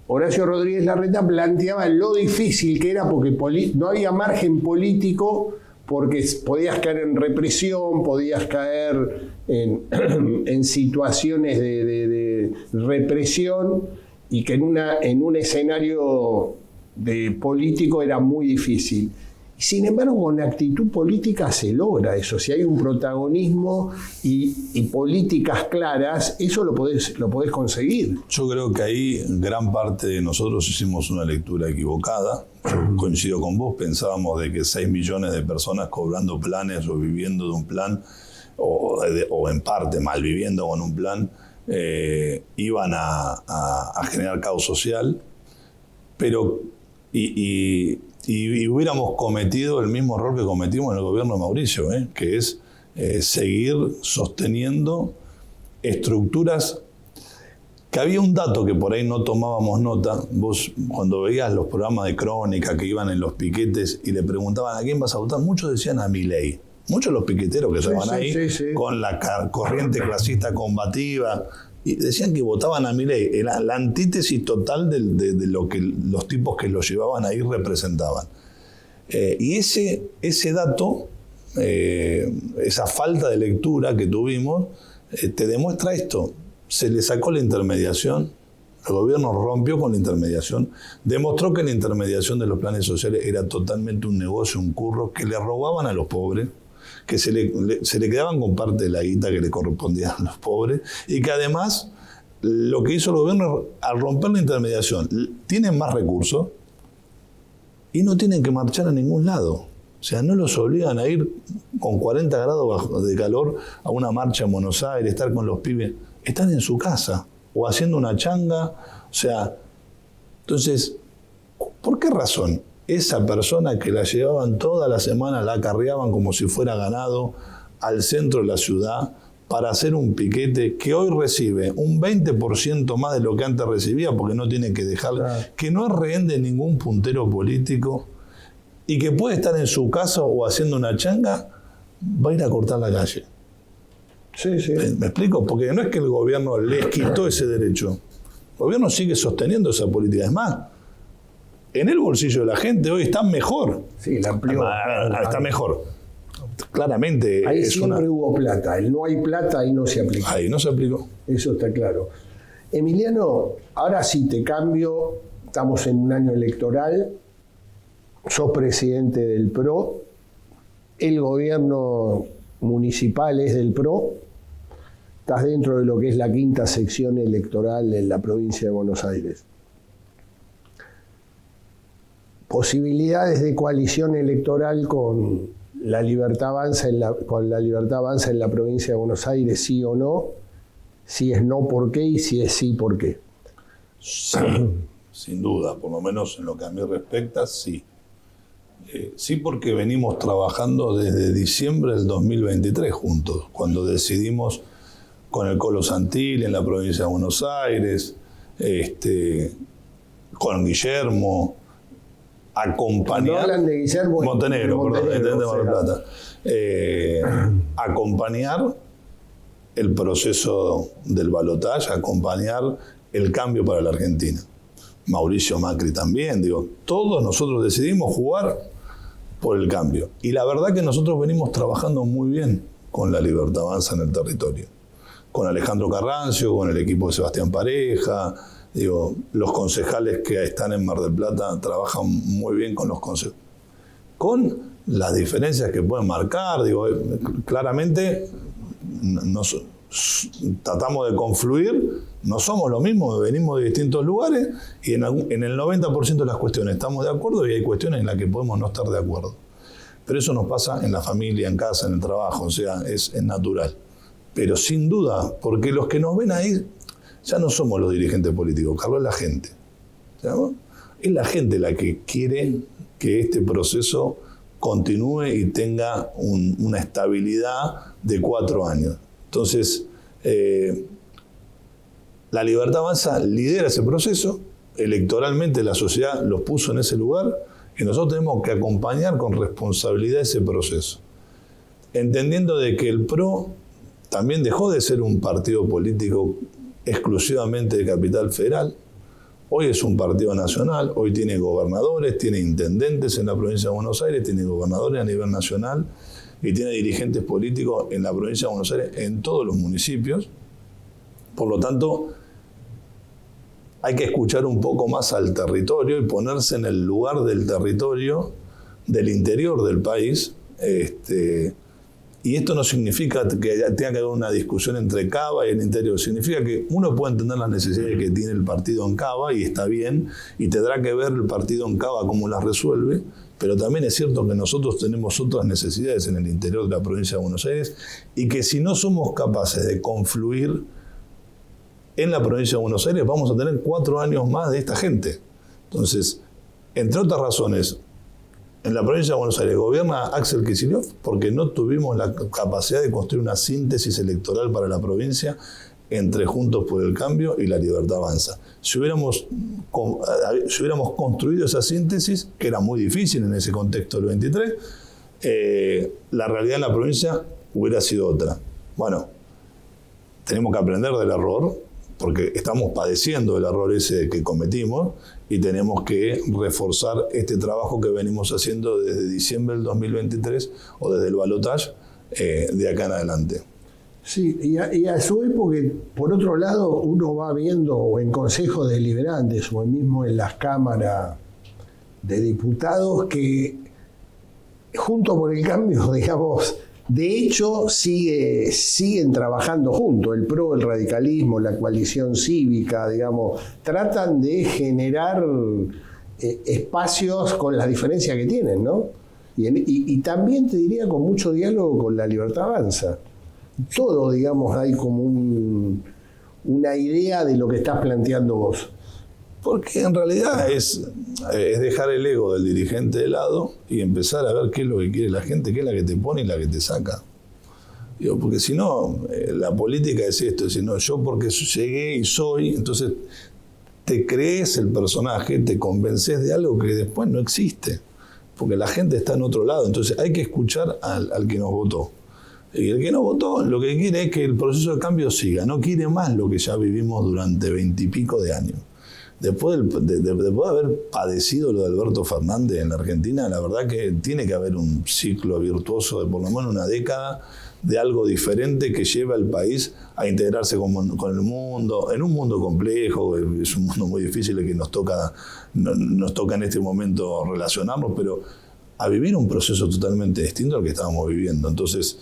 Horacio Rodríguez Larreta planteaba lo difícil que era porque no había margen político, porque podías caer en represión, podías caer en situaciones de represión, y que en un escenario político era muy difícil. Sin embargo, con actitud política se logra eso. Si hay un protagonismo y políticas claras, eso lo podés conseguir. Yo creo que ahí gran parte de nosotros hicimos una lectura equivocada. Yo coincido con vos, pensábamos de que 6 millones de personas cobrando planes o viviendo de un plan, o en parte malviviendo con un plan, iban a generar caos social, pero y hubiéramos cometido el mismo error que cometimos en el gobierno de Mauricio, que es seguir sosteniendo estructuras. Que había un dato que por ahí no tomábamos nota. Vos, cuando veías los programas de crónica que iban en los piquetes y le preguntaban a quién vas a votar, muchos decían a Milei. Muchos de los piqueteros que estaban ahí con la corriente clasista combativa, y decían que votaban a Milei. Era la antítesis total de lo que los tipos que los llevaban ahí representaban. Y ese dato, esa falta de lectura que tuvimos, te demuestra esto. Se le sacó la intermediación, el gobierno rompió con la intermediación, demostró que la intermediación de los planes sociales era totalmente un negocio, un curro, que le robaban a los pobres, que se le quedaban con parte de la guita que le correspondía a los pobres, y que además lo que hizo el gobierno al romper la intermediación, tienen más recursos y no tienen que marchar a ningún lado. O sea, no los obligan a ir con 40 grados de calor a una marcha en Buenos Aires, estar con los pibes. Están en su casa o haciendo una changa. O sea, entonces, ¿por qué razón esa persona que la llevaban toda la semana, la acarreaban como si fuera ganado al centro de la ciudad para hacer un piquete que hoy recibe un 20% más de lo que antes recibía, porque no tiene que dejar, que no es rehén de ningún puntero político y que puede estar en su casa o haciendo una changa, va a ir a cortar la calle? Sí, sí. ¿Me explico? Porque no es que el gobierno les quitó ese derecho. El gobierno sigue sosteniendo esa política. Es más, en el bolsillo de la gente hoy está mejor. Sí, la amplió. Está mejor. Claramente. Ahí siempre hubo plata. El no hay plata, ahí no se aplicó. Ahí no se aplicó. Eso está claro. Emiliano, ahora sí te cambio. Estamos en un año electoral. Sos presidente del PRO. El gobierno municipal es del PRO. Estás dentro de lo que es la 5ª sección electoral en la provincia de Buenos Aires. Posibilidades de coalición electoral con la Libertad Avanza en la provincia de Buenos Aires, sí o no. Si es no, ¿por qué? Y si es sí, ¿por qué? Sí, sin duda, por lo menos en lo que a mí respecta, sí. Sí, porque venimos trabajando desde diciembre del 2023 juntos, cuando decidimos con el Colo Santilli en la provincia de Buenos Aires, con Guillermo, acompañar. No hablan de Guillermo Montenegro, de Mar del Plata. Acompañar el proceso del balotaje, acompañar el cambio para la Argentina. Mauricio Macri también, todos nosotros decidimos jugar por el cambio. Y la verdad que nosotros venimos trabajando muy bien con la Libertad Avanza en el territorio. Con Alejandro Carrancio, con el equipo de Sebastián Pareja. Los concejales que están en Mar del Plata trabajan muy bien con los concejales. Con las diferencias que pueden marcar, claramente tratamos de confluir, no somos lo mismo, venimos de distintos lugares y en el 90% de las cuestiones estamos de acuerdo y hay cuestiones en las que podemos no estar de acuerdo. Pero eso nos pasa en la familia, en casa, en el trabajo, o sea, es natural. Pero sin duda, porque los que nos ven ahí ya no somos los dirigentes políticos, Carlos, es la gente. ¿Sabes? Es la gente la que quiere que este proceso continúe y tenga una estabilidad de 4 años. Entonces, La Libertad Avanza lidera ese proceso, electoralmente la sociedad los puso en ese lugar y nosotros tenemos que acompañar con responsabilidad ese proceso, entendiendo de que el PRO también dejó de ser un partido político exclusivamente de Capital Federal. Hoy es un partido nacional, hoy tiene gobernadores, tiene intendentes en la provincia de Buenos Aires, tiene gobernadores a nivel nacional y tiene dirigentes políticos en la provincia de Buenos Aires, en todos los municipios. Por lo tanto, hay que escuchar un poco más al territorio y ponerse en el lugar del territorio, del interior del país. Y esto no significa que tenga que haber una discusión entre Cava y el interior. Significa que uno puede entender las necesidades que tiene el partido en Cava y está bien, y tendrá que ver el partido en Cava cómo las resuelve, pero también es cierto que nosotros tenemos otras necesidades en el interior de la provincia de Buenos Aires y que si no somos capaces de confluir en la provincia de Buenos Aires vamos a tener 4 años más de esta gente. Entonces, entre otras razones, en la provincia de Buenos Aires gobierna Axel Kicillof porque no tuvimos la capacidad de construir una síntesis electoral para la provincia entre Juntos por el Cambio y La Libertad Avanza. Si hubiéramos construido esa síntesis, que era muy difícil en ese contexto del 23, la realidad en la provincia hubiera sido otra. Bueno, tenemos que aprender del error, porque estamos padeciendo el error ese que cometimos y tenemos que reforzar este trabajo que venimos haciendo desde diciembre del 2023 o desde el balotaje de acá en adelante. Sí, y a su vez, porque por otro lado uno va viendo o en consejos deliberantes o mismo en las cámaras de diputados que Juntos por el Cambio, digamos, de hecho siguen trabajando juntos, el PRO, el radicalismo, la coalición cívica, digamos, tratan de generar espacios con las diferencias que tienen, ¿no? Y también te diría con mucho diálogo con La Libertad Avanza. Todo, digamos, hay como una idea de lo que estás planteando vos. Porque en realidad es dejar el ego del dirigente de lado y empezar a ver qué es lo que quiere la gente, qué es la que te pone y la que te saca. Digo, porque si no, la política es esto, es decir, no, yo porque llegué y soy, entonces te crees el personaje, te convences de algo que después no existe, porque la gente está en otro lado, entonces hay que escuchar al que nos votó. Y el que no votó lo que quiere es que el proceso de cambio siga, no quiere más lo que ya vivimos durante 20 y pico de años. Después de haber padecido lo de Alberto Fernández en la Argentina, la verdad que tiene que haber un ciclo virtuoso de por lo menos una década de algo diferente que lleve al país a integrarse con el mundo, en un mundo complejo, es un mundo muy difícil el que nos toca en este momento relacionarnos, pero a vivir un proceso totalmente distinto al que estábamos viviendo. Entonces,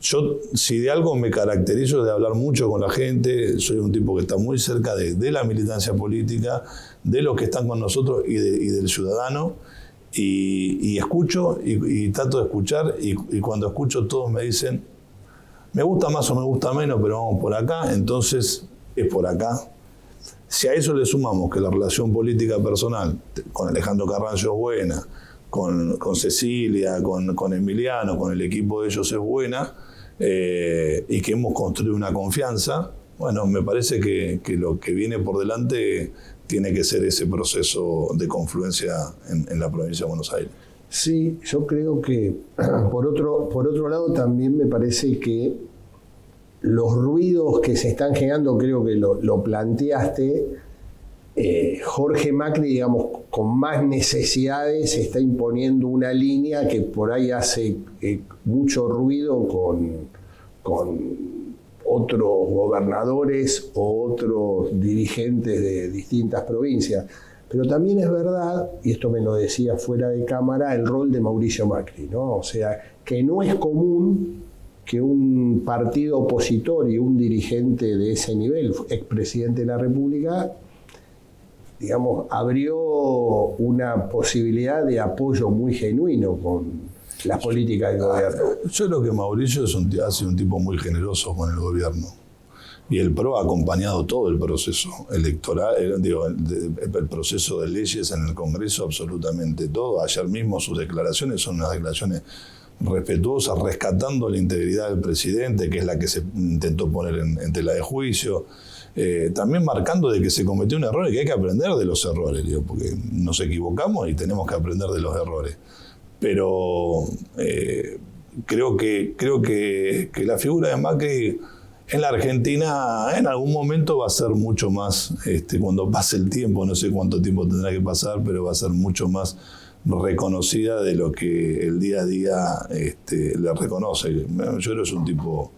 yo, si de algo me caracterizo es de hablar mucho con la gente, soy un tipo que está muy cerca de la militancia política, de los que están con nosotros y del ciudadano, y escucho y trato de escuchar, y cuando escucho todos me dicen, me gusta más o me gusta menos, pero vamos por acá, entonces es por acá. Si a eso le sumamos que la relación política personal con Alejandro Carrancio es buena, con Cecilia, con Emiliano, con el equipo de ellos es buena, y que hemos construido una confianza, bueno, me parece que lo que viene por delante tiene que ser ese proceso de confluencia en la provincia de Buenos Aires. Sí, yo creo que por otro lado también me parece que los ruidos que se están generando, creo que lo planteaste, Jorge Macri, digamos, con más necesidades está imponiendo una línea que por ahí hace mucho ruido con otros gobernadores o otros dirigentes de distintas provincias. Pero también es verdad, y esto me lo decía fuera de cámara, el rol de Mauricio Macri, ¿no? O sea, que no es común que un partido opositor y un dirigente de ese nivel, expresidente de la República, digamos, abrió una posibilidad de apoyo muy genuino con las políticas del gobierno. Yo creo que Mauricio ha sido un tipo muy generoso con el gobierno. Y el PRO ha acompañado todo el proceso electoral, el proceso de leyes en el Congreso, absolutamente todo. Ayer mismo sus declaraciones son unas declaraciones respetuosa, rescatando la integridad del presidente, que es la que se intentó poner en tela de juicio. También marcando de que se cometió un error y que hay que aprender de los errores, digo, porque nos equivocamos y tenemos que aprender de los errores. Pero creo que la figura de Macri en la Argentina en algún momento va a ser mucho más, cuando pase el tiempo, no sé cuánto tiempo tendrá que pasar, pero va a ser mucho más reconocida de lo que el día a día le reconoce. Yo creo que es un tipo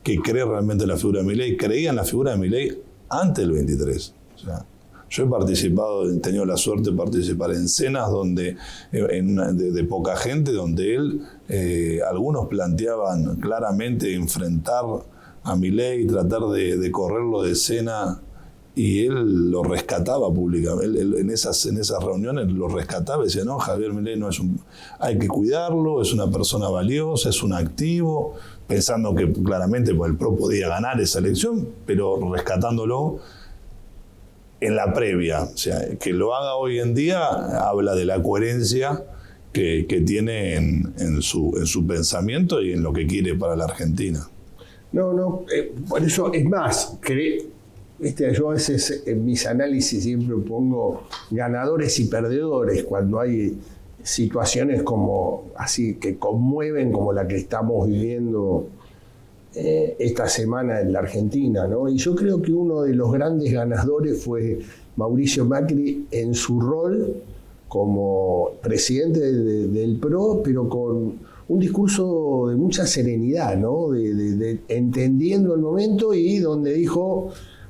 que cree realmente en la figura de Milei, creía en la figura de Milei antes del 23. O sea, yo he participado, he tenido la suerte de participar en cenas donde, de poca gente, donde él, algunos planteaban claramente enfrentar a Milei, tratar de correrlo de escena, y él lo rescataba públicamente. Él en esas reuniones lo rescataba y decía, no, Javier Milei no es hay que cuidarlo, es una persona valiosa, es un activo, pensando que claramente pues, el PRO podía ganar esa elección, pero rescatándolo en la previa. O sea, que lo haga hoy en día habla de la coherencia que tiene en su pensamiento y en lo que quiere para la Argentina. No, por eso es más, yo a veces en mis análisis siempre pongo ganadores y perdedores cuando hay situaciones como así que conmueven como la que estamos viviendo esta semana en la Argentina, ¿no? Y yo creo que uno de los grandes ganadores fue Mauricio Macri en su rol como presidente del PRO, pero con un discurso de mucha serenidad, ¿no? De entendiendo el momento, y donde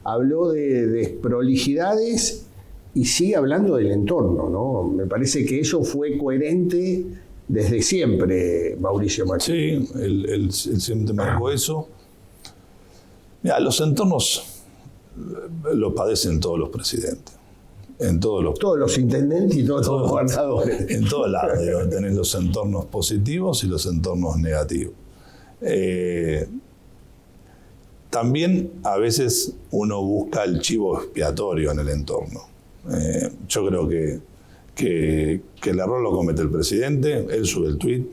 habló de desprolijidades y sigue hablando del entorno, ¿no? Me parece que eso fue coherente desde siempre, Mauricio Macri. Sí, él siempre marcó eso. Mira, los entornos los padecen todos los presidentes. Todos los intendentes y todos los gobernadores. En todos lados, tenés los entornos positivos y los entornos negativos. También a veces uno busca el chivo expiatorio en el entorno. Yo creo que el error lo comete el presidente, él sube el tuit,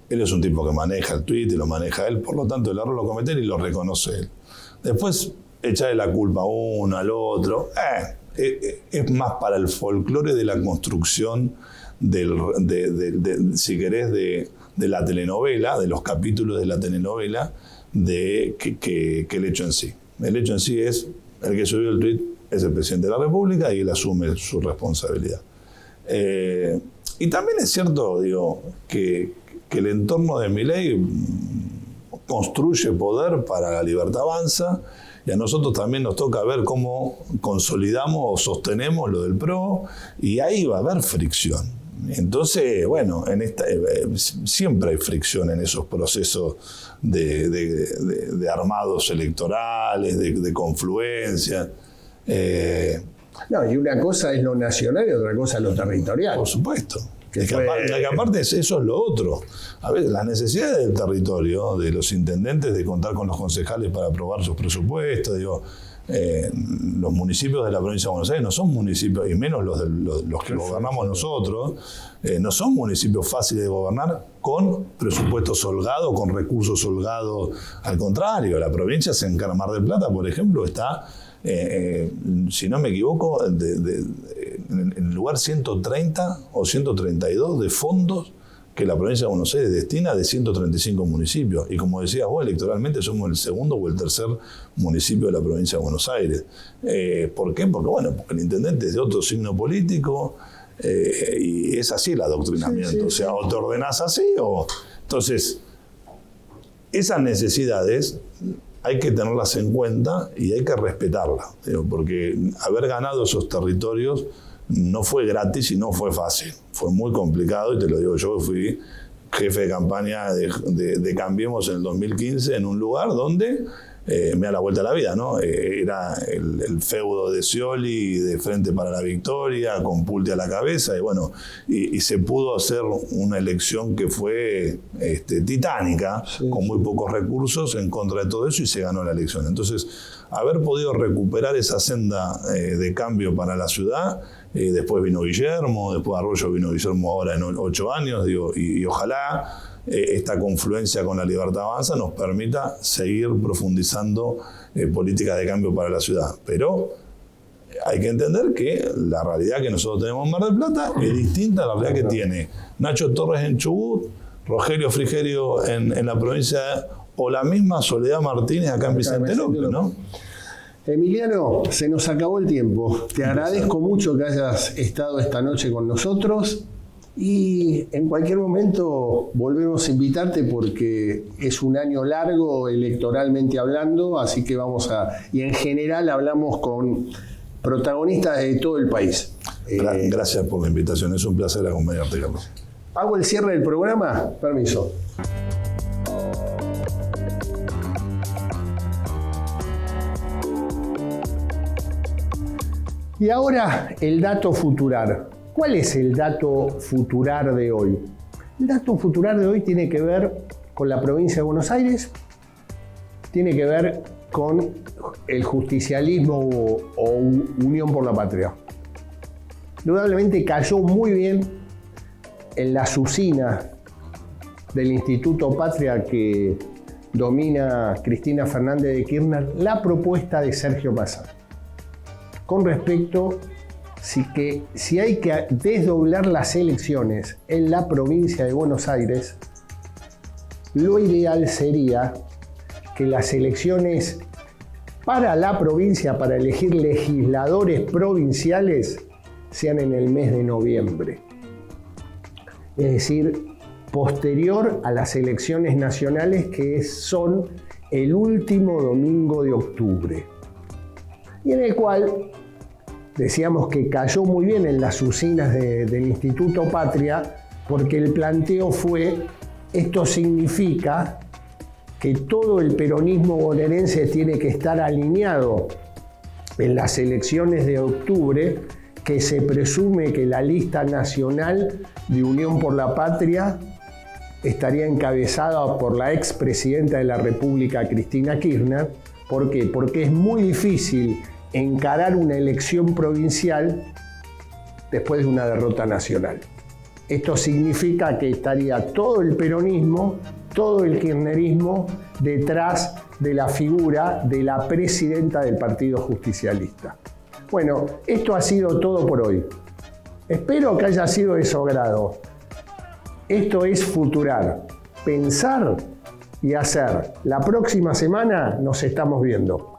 él es un tipo que maneja el tuit y lo maneja él, por lo tanto el error lo comete él y lo reconoce él. Después echarle la culpa a uno, al otro, es más para el folclore de la construcción si querés, de la telenovela, de los capítulos de la telenovela, que el hecho en sí. El hecho en sí es, el que subió el tuit es el presidente de la República y él asume su responsabilidad. Y también es cierto, que el entorno de Milei construye poder para la Libertad Avanza, y a nosotros también nos toca ver cómo consolidamos o sostenemos lo del PRO, y ahí va a haber fricción. Entonces, bueno, siempre hay fricción en esos procesos de armados electorales, de confluencia. No, y una cosa es lo nacional y otra cosa es lo territorial. Por supuesto. Que aparte eso es lo otro. A ver, las necesidades del territorio, de los intendentes, de contar con los concejales para aprobar sus presupuestos, los municipios de la provincia de Buenos Aires no son municipios, y menos los que gobernamos nosotros, no son municipios fáciles de gobernar con presupuestos holgados, con recursos holgados. Al contrario, la provincia en Mar del Plata, por ejemplo, está, si no me equivoco, en el lugar 130 o 132 de fondos que la provincia de Buenos Aires destina de 135 municipios. Y como decías vos, electoralmente somos el segundo o el tercer municipio de la provincia de Buenos Aires. ¿Por qué? Porque el intendente es de otro signo político, y es así el adoctrinamiento. Sí. O sea, o te ordenás así o... Entonces, esas necesidades hay que tenerlas en cuenta y hay que respetarlas. Porque haber ganado esos territorios no fue gratis y no fue fácil. Fue muy complicado, y te lo digo yo, fui jefe de campaña de Cambiemos en el 2015 en un lugar donde me da la vuelta a la vida, ¿no? Era el feudo de Scioli, de Frente para la Victoria, con Pulti a la cabeza, y se pudo hacer una elección que fue titánica, sí, con muy pocos recursos en contra de todo eso, y se ganó la elección. Entonces, haber podido recuperar esa senda de cambio para la ciudad, después vino Guillermo, después Arroyo vino Guillermo ahora en 8 años, y ojalá esta confluencia con La Libertad Avanza nos permita seguir profundizando políticas de cambio para la ciudad. Pero hay que entender que la realidad que nosotros tenemos en Mar del Plata es distinta a la realidad que tiene Nacho Torres en Chubut, Rogelio Frigerio en la provincia o la misma Soledad Martínez acá en Vicente López, ¿no? Emiliano, se nos acabó el tiempo. Te agradezco mucho que hayas estado esta noche con nosotros y en cualquier momento volvemos a invitarte porque es un año largo electoralmente hablando, así que y en general hablamos con protagonistas de todo el país. Gracias por la invitación, es un placer acompañarte, Carlos. ¿Hago el cierre del programa? Permiso. Y ahora el dato futurar. ¿Cuál es el dato futurar de hoy? El dato futurar de hoy tiene que ver con la provincia de Buenos Aires, tiene que ver con el justicialismo o Unión por la Patria. Indudablemente cayó muy bien en las usinas del Instituto Patria que domina Cristina Fernández de Kirchner la propuesta de Sergio Massa con respecto si hay que desdoblar las elecciones en la provincia de Buenos Aires, lo ideal sería que las elecciones para la provincia, para elegir legisladores provinciales, sean en el mes de noviembre. Es decir, posterior a las elecciones nacionales que son el último domingo de octubre. Y en el cual decíamos que cayó muy bien en las usinas del Instituto Patria porque el planteo fue, esto significa que todo el peronismo bonaerense tiene que estar alineado en las elecciones de octubre, que se presume que la lista nacional de Unión por la Patria estaría encabezada por la expresidenta de la República, Cristina Kirchner. ¿Por qué? Porque es muy difícil encarar una elección provincial después de una derrota nacional. Esto significa que estaría todo el peronismo, todo el kirchnerismo detrás de la figura de la presidenta del Partido Justicialista. Bueno, esto ha sido todo por hoy. Espero que haya sido de su agrado. Esto es Futurar, pensar y hacer. La próxima semana nos estamos viendo.